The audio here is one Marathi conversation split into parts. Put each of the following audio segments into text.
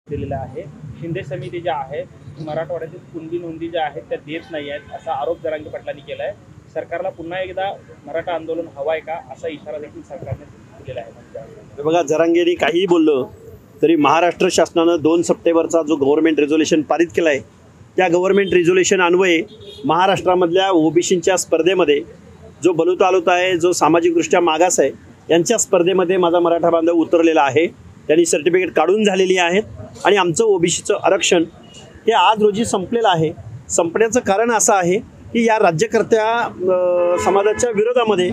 दिलेला आहे। शिंदे समिती ज्या आहे मराठवाड्यातील कुणबी नोंदी ज्या आहेत त्या देत नाही आहेत असा आरोप जरांगे पाटलांनी केला आहे। सरकारला पुन्हा एकदा मराठा आंदोलन हवाय का असा इशारा देखील सरकारने दिलेला आहे। बघा, जरांगेंनी काहीही बोललं तरी महाराष्ट्र शासनानं 2 सप्टेंबरचा जो गव्हर्नमेंट रेझोल्युशन पारित केला आहे त्या गव्हर्नमेंट रेझोल्युशन अन्वये महाराष्ट्रामधल्या ओबीसींच्या स्पर्धेमध्ये जो बलुतालुत आहे, जो सामाजिकदृष्ट्या मागास आहे, यांच्या स्पर्धेमध्ये माझा मराठा बांधव उतरलेला आहे। त्यांनी सर्टिफिकेट काढून झालेली आहेत आणि आमचं ओबीसीचं आरक्षण हे आज रोजी संपलेलं आहे। संपण्याचं कारण असं आहे की या राज्यकर्त्या समाजाच्या विरोधामध्ये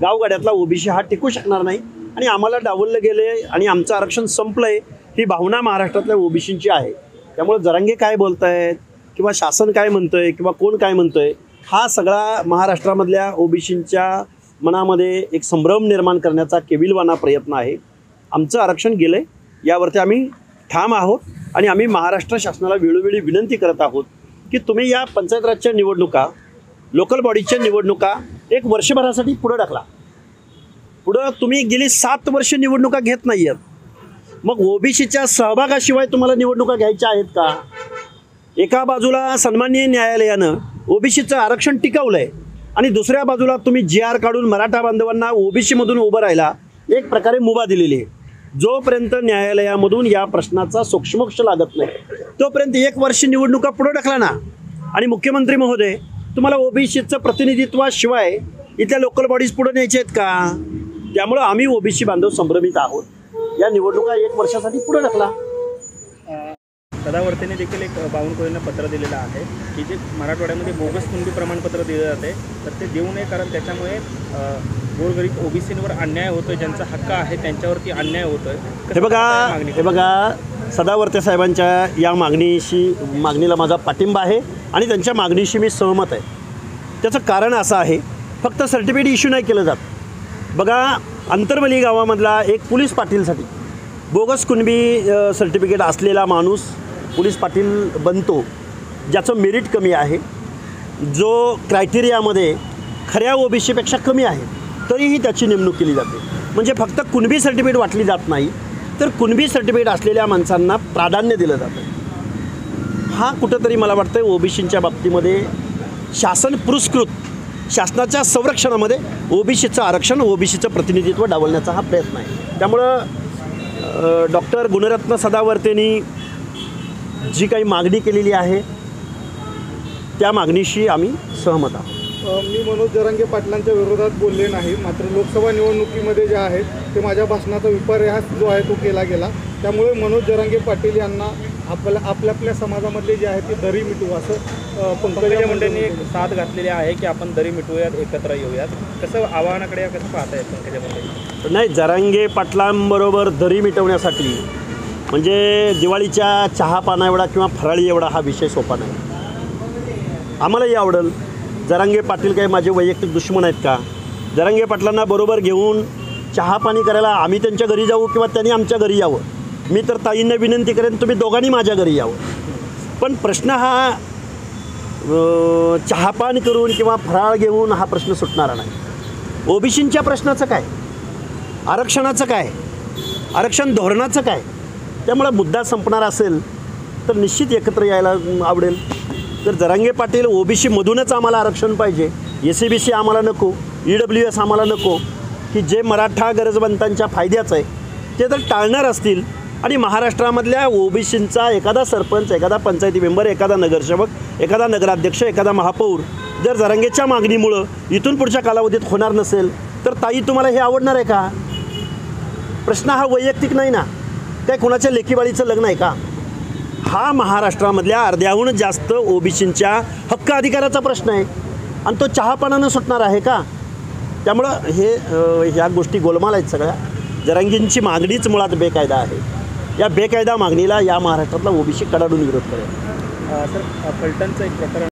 गावगाड्यातला ओबीसी हा टिकू शकणार नाही आणि आम्हाला डावललं गेले आणि आमचं आरक्षण संपलंय ही भावना महाराष्ट्रातल्या ओबीसींची आहे। त्यामुळे जरांगे काय बोलतायत किंवा शासन काय म्हणतंय किंवा कोण काय म्हणतंय हा सगळा महाराष्ट्रामधल्या ओबीसींच्या मनामध्ये एक संभ्रम निर्माण करण्याचा केविलवाना प्रयत्न आहे। आमचं आरक्षण गेलंय यावरती आम्ही ठाम आहोत आणि आम्ही महाराष्ट्र शासनाला वेळोवेळी विनंती करत आहोत की तुम्ही या पंचायत राजच्या निवडणुका, लोकल बॉडीच्या निवडणुका एक वर्षभरासाठी पुढे ढकला। पुढं तुम्ही गेली 7 वर्ष निवडणुका घेत नाही आहेत, मग ओबीसीच्या सहभागाशिवाय तुम्हाला निवडणुका घ्यायच्या आहेत का? एका बाजूला सन्माननीय न्यायालयानं ओबीसीचं आरक्षण टिकवलंय आणि दुसऱ्या बाजूला तुम्ही GR काढून मराठा बांधवांना ओबीसीमधून उभं राहायला एक प्रकारे मुभा दिलेली आहे। जोपर्यंत न्यायालयामधून या प्रश्नाचा सोक्षमोक्ष लागत नाही तोपर्यंत 1 वर्ष निवडणुका पुढे ढकला ना। आणि मुख्यमंत्री महोदय, तुम्हाला ओबीसीचं प्रतिनिधित्वाशिवाय इथल्या लोकल बॉडीज पुढे न्यायचे आहेत का? त्यामुळे आम्ही ओबीसी बांधव संभ्रमित आहोत। या निवडणुका 1 वर्षासाठी पुढे ढकला। सदावर्तेने देखील एक बावनकुळेंना पत्र दिलेलं आहे की जे मराठवाड्यामध्ये बोगस कुणबी प्रमाणपत्र दिले जाते तर ते देऊ नये, कारण त्याच्यामुळे गोरगरीब ओबीसींवर अन्याय होतोय, ज्यांचा हक्क आहे त्यांच्यावरती अन्याय होतोय। हे बघा सदावर्ते साहेबांच्या या मागणीला माझा पाठिंबा आहे आणि त्यांच्या मागणीशी मी सहमत आहे। त्याचं कारण असं आहे, फक्त सर्टिफिकेट इश्यू नाही केलं जात। बघा, अंतरवली गावामधला एक पोलीस पाटीलसाठी बोगस कुणबी सर्टिफिकेट असलेला माणूस पोलीस पाटील बनतो ज्याचं मेरिट कमी आहे, जो क्रायटेरियामध्ये खऱ्या ओबीसीपेक्षा कमी आहे, तरीही त्याची नेमणूक केली जाते। म्हणजे फक्त कुणबी सर्टिफिकेट वाटली जात नाही तर कुणबी सर्टिफिकेट असलेल्या माणसांना प्राधान्य दिलं जातं। हा कुठंतरी मला वाटतं ओबीसींच्या बाबतीमध्ये शासन पुरस्कृत शासनाच्या संरक्षणामध्ये ओबीसीचं आरक्षण, ओबीसीचं प्रतिनिधित्व डावलण्याचा हा प्रयत्न आहे। त्यामुळं डॉक्टर गुणरत्न सदावर्तेंनी जी काही मागणी केलेली आहे त्या मागणीशी आम्ही सहमत आहोत। मी मनोज जरांगे पाटलांच्या विरोधात बोलले नाही, मात्र लोकसभा निवडणुकीमध्ये जे आहेत ते माझ्या भाषणाचा विपर्यास जो आहे तो केला गेला। त्यामुळे मनोज जरांगे पाटील यांना आपल्या समाजामधले जे आहे ते दरी मिटवू असं पंकजा मुंडेंनी साथ घातलेली आहे की आपण दरी मिटवूयात, एकत्र येऊयात। कसं आव्हानाकडे कसं पाहतायत पंकजा मुंडे? नाही, जरांगे पाटलांबरोबर दरी मिटवण्यासाठी म्हणजे दिवाळीच्या चहा पाना एवढा किंवा फराळी एवढा हा विषय सोपा नाही। आम्हालाही आवडेल। जरांगे पाटील काही माझे वैयक्तिक दुश्मन आहेत का? जरांगे पाटलांना बरोबर घेऊन चहा पाणी करायला आम्ही त्यांच्या घरी जाऊ किंवा त्यांनी आमच्या घरी यावं। मी तर ताईंना विनंती करेन तुम्ही दोघांनी माझ्या घरी यावं। पण प्रश्न हा चहापान करून किंवा फराळ घेऊन हा प्रश्न सुटणारा नाही। ओबीसींच्या प्रश्नाचं काय, आरक्षणाचं काय, आरक्षण धोरणाचं काय? त्यामुळे मुद्दा संपणार असेल तर निश्चित एकत्र यायला आवडेल। तर जरांगे पाटील ओबीसीमधूनच आम्हाला आरक्षण पाहिजे, SCBC आम्हाला नको, EWS आम्हाला नको, की जे मराठा गरजवंतांच्या फायद्याचं आहे ते जर टाळणार असतील आणि महाराष्ट्रामधल्या ओबीसींचा एखादा सरपंच, एखादा पंचायती मेंबर, एखादा नगरसेवक, एखादा नगराध्यक्ष, एखादा महापौर जर जरांगेच्या मागणीमुळं इथून पुढच्या कालावधीत होणार नसेल तर ताई तुम्हाला हे आवडणार आहे का? प्रश्न हा वैयक्तिक नाही ना, काय कोणाच्या लेकीबाळीचं लग्न आहे का? हा महाराष्ट्रामधल्या अर्ध्याहून जास्त ओबीसींच्या हक्क अधिकाराचा प्रश्न आहे आणि तो चहापानानं सुटणार आहे का? त्यामुळं ह्या गोष्टी गोलमाल आहेत सगळ्या। जरांगेंची मागणीच मुळात बेकायदा आहे। या बेकायदा मागणीला या महाराष्ट्रातला ओबीसी कडाडून विरोध करेल। सर, फलटणचं एक प्रकरण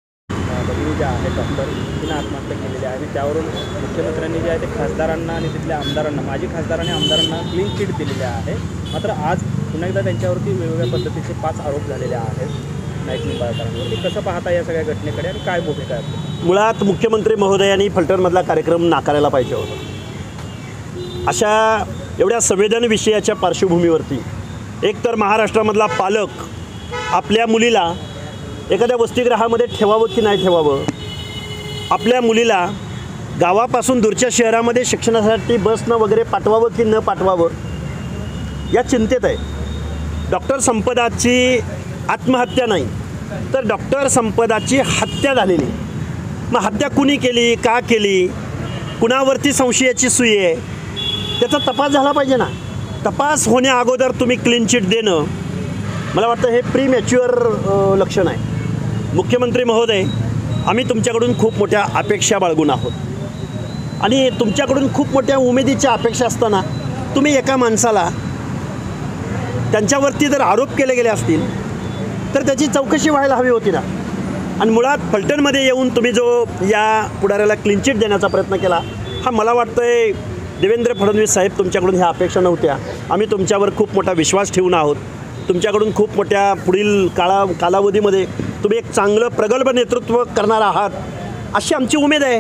बहिणी जे आहे डॉक्टर तिनं आत्महत्या केलेली आहे आणि त्यावरून मुख्यमंत्र्यांनी जे आहे ते खासदारांना आणि तिथल्या आमदारांना, माजी खासदार आणि आमदारांना क्लीन चिट दिलेली आहे। मात्र आज पुन्हा एकदा त्यांच्यावरती वेगवेगळ्या पद्धतीचे 5 आरोप झालेले आहेत नाईक निंबाळकरांवरती। कसं पाहता या सगळ्या घटनेकडे आणि काय भूमिका आहे? मुळात मुख्यमंत्री महोदयांनी फलटणमधला कार्यक्रम नाकारायला पाहिजे होता। अशा एवढ्या संवेदन विषयाच्या पार्श्वभूमीवरती एक तर महाराष्ट्रामधला पालक आपल्या मुलीला एखाद्या वसतिगृहामध्ये ठेवावं की नाही ठेवावं, आपल्या मुलीला गावापासून दूरच्या शहरामध्ये शिक्षणासाठी बसनं वगैरे पाठवावं की न पाठवावं या चिंतेत आहे. डॉक्टर संपदाची आत्महत्या नाही तर डॉक्टर संपदाची हत्या झालेली. मग हत्या कुणी केली, का केली, कुणावरती संशयाची सुई आहे, त्याचा तपास झाला पाहिजे ना. तपास होण्या अगोदर तुम्ही क्लीन चिट देणं मला वाटतं हे प्रीमॅच्युअर लक्षण आहे. मुख्यमंत्री महोदय, आम्ही तुमच्याकडून खूप मोठ्या अपेक्षा बाळगून आहोत आणि तुमच्याकडून खूप मोठ्या उमेदीच्या अपेक्षा असताना तुम्ही एका माणसाला त्यांच्यावरती जर आरोप केले गेले असतील तर त्याची चौकशी व्हायला हवी होती ना. आणि मुळात फलटणमध्ये येऊन तुम्ही जो या पुढाऱ्याला क्लीन चिट देण्याचा प्रयत्न केला हा मला वाटतं आहे देवेंद्र फडणवीस साहेब तुमच्याकडून ह्या अपेक्षा नव्हत्या. आम्ही तुमच्यावर खूप मोठा विश्वास ठेवून आहोत. तुमच्याकडून खूप मोठ्या पुढील कालावधीमध्ये तुम्ही एक चांगलं प्रगल्भ नेतृत्व करणार आहात अशी आमची उमेद आहे.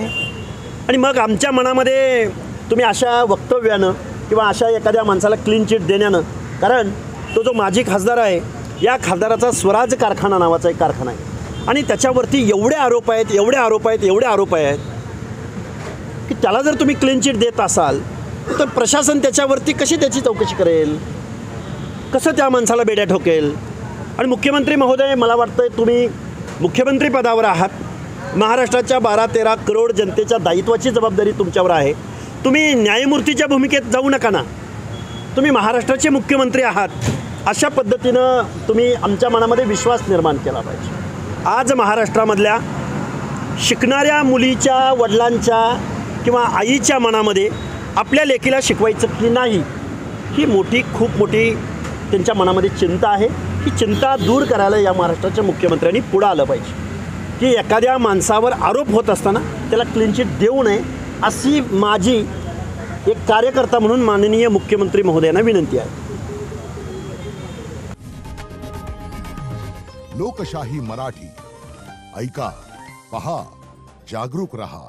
आणि मग आमच्या मनामध्ये तुम्ही अशा वक्तव्यानं किंवा अशा एखाद्या माणसाला क्लीन चिट देण्यानं, कारण तो जो माजी खासदार आहे या खासदाराचा स्वराज कारखाना नावाचा एक कारखाना आहे आणि त्याच्यावरती एवढे आरोप आहेत की त्याला जर तुम्ही क्लीन चिट देत असाल तर प्रशासन त्याच्यावरती कशी त्याची चौकशी करेल, कसं त्या माणसाला बेड्या ठोकेल. आणि मुख्यमंत्री महोदय, मला वाटतं तुम्ही मुख्यमंत्री पदावर आहात. महाराष्ट्राच्या 12-13 करोड जनतेच्या दायित्वाची जबाबदारी तुमच्यावर आहे. तुम्ही न्यायमूर्तीच्या भूमिकेत जाऊ नका ना. तुम्ही महाराष्ट्राचे मुख्यमंत्री आहात. अशा पद्धतीनं तुम्ही आमच्या मनामध्ये विश्वास निर्माण केला पाहिजे. आज महाराष्ट्रामधल्या शिकणाऱ्या मुलीच्या वडिलांच्या किंवा आईच्या मनामध्ये आपल्या लेकीला शिकवायचं की नाही ही खूप मोठी त्यांच्या मनामध्ये चिंता आहे. ही चिंता दूर करायला या महाराष्ट्राच्या मुख्यमंत्र्यांनी पुढं आलं पाहिजे की एखाद्या माणसावर आरोप होत असताना त्याला क्लीन चिट देऊ नये अशी माझी एक कार्यकर्ता म्हणून माननीय मुख्यमंत्री महोदयांना विनंती आहे. लोकशाही मराठी ऐका, पहा, जागरूक रहा.